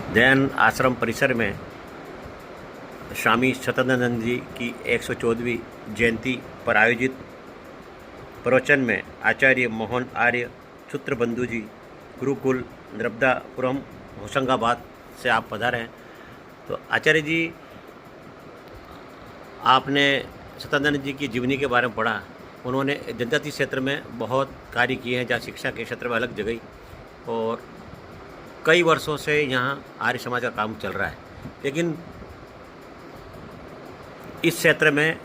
जैन आश्रम परिसर में स्वामी सतदानंद जी की 114वीं जयंती पर आयोजित प्रवचन में आचार्य मोहन आर्य सूत्रबंधु जी गुरुकुल नर्मदापुरम होशंगाबाद से आप पधारे हैं। तो आचार्य जी, आपने सतदानंद जी की जीवनी के बारे में पढ़ा। उन्होंने जनजातीय क्षेत्र में बहुत कार्य किए हैं, जहाँ शिक्षा के क्षेत्र में अलग जगह, और कई वर्षों से यहाँ आर्य समाज का काम चल रहा है। लेकिन इस क्षेत्र में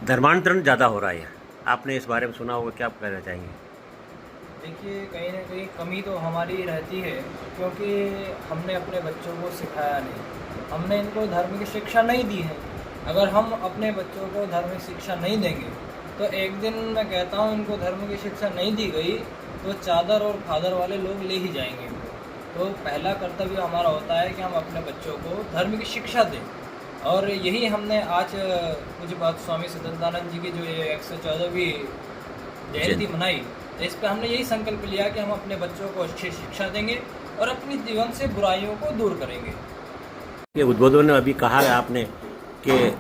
धर्मांतरण ज़्यादा हो रहा है। आपने इस बारे में सुना होगा, क्या आप कहना चाहेंगे? देखिए, कहीं ना कहीं कमी तो हमारी रहती है, क्योंकि हमने अपने बच्चों को सिखाया नहीं, हमने इनको धार्मिक शिक्षा नहीं दी है। अगर हम अपने बच्चों को धार्मिक शिक्षा नहीं देंगे तो एक दिन मैं कहता हूँ इनको धर्म की शिक्षा नहीं दी गई तो चादर और फादर वाले लोग ले ही जाएंगे इनको। तो पहला कर्तव्य हमारा होता है कि हम अपने बच्चों को धर्म की शिक्षा दें, और यही हमने आज कुछ बात स्वामी सतदानंद जी की जो ये 114वीं जयंती मनाई, तो इस पर हमने यही संकल्प लिया कि हम अपने बच्चों को अच्छी शिक्षा देंगे और अपने जीवन से बुराइयों को दूर करेंगे। ये उद्बोधन में अभी कहा है आपने कि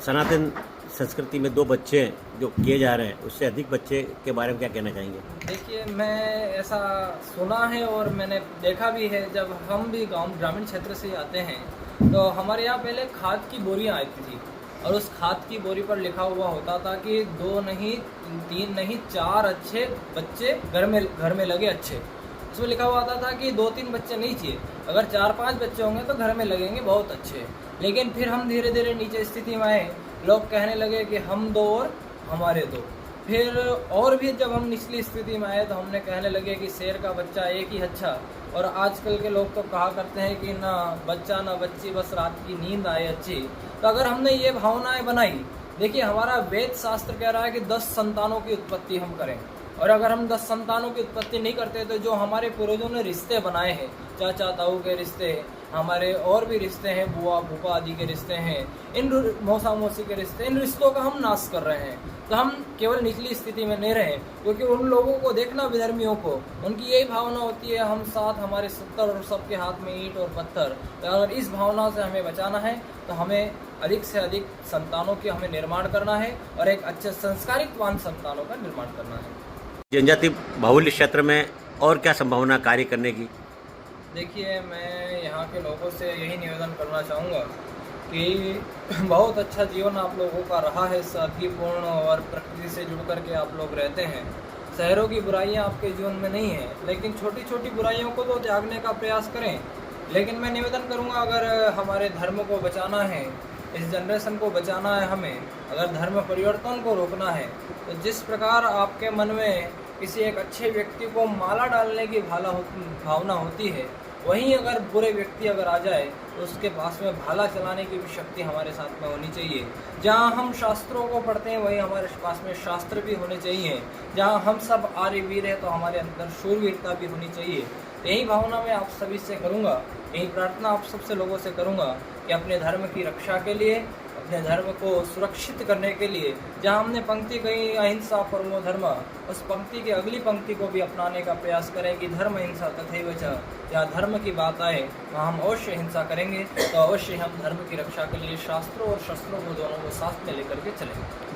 सनातन संस्कृति में 2 बच्चे जो किए जा रहे हैं, उससे अधिक बच्चे के बारे में क्या कहना चाहेंगे? देखिए, मैं ऐसा सुना है और मैंने देखा भी है। जब हम भी ग्रामीण क्षेत्र से आते हैं तो हमारे यहाँ पहले खाद की बोरियाँ आती थी, और उस खाद की बोरी पर लिखा हुआ होता था कि 2 नहीं 3 नहीं 4 अच्छे बच्चे घर में लगे अच्छे। उसमें लिखा हुआ आता था कि 2-3 बच्चे नहीं चाहिए, अगर 4-5 बच्चे होंगे तो घर में लगेंगे बहुत अच्छे। लेकिन फिर हम धीरे धीरे नीचे स्थिति में आए, लोग कहने लगे कि हम 2 और हमारे 2। फिर और भी जब हम निचली स्थिति में आए तो हमने कहने लगे कि शेर का बच्चा एक ही अच्छा। और आजकल के लोग तो कहा करते हैं कि ना बच्चा ना बच्ची, बस रात की नींद आए अच्छी। तो अगर हमने ये भावनाएं बनाई, देखिए हमारा वेद शास्त्र कह रहा है कि 10 संतानों की उत्पत्ति हम करें, और अगर हम 10 संतानों की उत्पत्ति नहीं करते तो जो हमारे पूर्वजों ने रिश्ते बनाए हैं, चाचा ताऊ के रिश्ते, हमारे और भी रिश्ते हैं, बुआ फूफा आदि के रिश्ते हैं, इन मौसा मौसी के रिश्ते, इन रिश्तों का हम नाश कर रहे हैं। तो हम केवल निचली स्थिति में नहीं रहे, क्योंकि उन लोगों को देखना, विधर्मियों को, उनकी यही भावना होती है हम साथ, हमारे 70 और सबके हाथ में ईंट और पत्थर। तो अगर इस भावना से हमें बचाना है तो हमें अधिक से अधिक संतानों की हमें निर्माण करना है, और एक अच्छे संस्कारितवान संतानों का निर्माण करना है। जनजाति बाहुल्य क्षेत्र में और क्या संभावना कार्य करने की? देखिए, मैं यहाँ के लोगों से यही निवेदन करना चाहूँगा कि बहुत अच्छा जीवन आप लोगों का रहा है, सादगीपूर्ण, और प्रकृति से जुड़ कर के आप लोग रहते हैं। शहरों की बुराइयाँ आपके जीवन में नहीं है, लेकिन छोटी छोटी बुराइयों को तो त्यागने का प्रयास करें। लेकिन मैं निवेदन करूँगा, अगर हमारे धर्म को बचाना है, इस जनरेशन को बचाना है, हमें अगर धर्म परिवर्तन को रोकना है, तो जिस प्रकार आपके मन में किसी एक अच्छे व्यक्ति को माला डालने की भावना होती है, वहीं अगर बुरे व्यक्ति अगर आ जाए तो उसके पास में भाला चलाने की भी शक्ति हमारे साथ में होनी चाहिए। जहाँ हम शास्त्रों को पढ़ते हैं वहीं हमारे पास में शास्त्र भी होने चाहिए। जहाँ हम सब आर्यवीर हैं तो हमारे अंदर शूरवीरता भी होनी चाहिए। यही भावना मैं आप सभी से करूँगा, यही प्रार्थना आप सबसे लोगों से करूँगा कि अपने धर्म की रक्षा के लिए, अपने धर्म को सुरक्षित करने के लिए, जहाँ हमने पंक्ति कही अहिंसा परमो धर्म, उस पंक्ति की अगली पंक्ति को भी अपनाने का प्रयास करें कि धर्म हिंसा तथैव च। जहाँ धर्म की बात आए वहाँ हम अवश्य हिंसा करेंगे, तो अवश्य हम धर्म की रक्षा के लिए शास्त्रों और शस्त्रों को दोनों को साथ में लेकर के चलेंगे।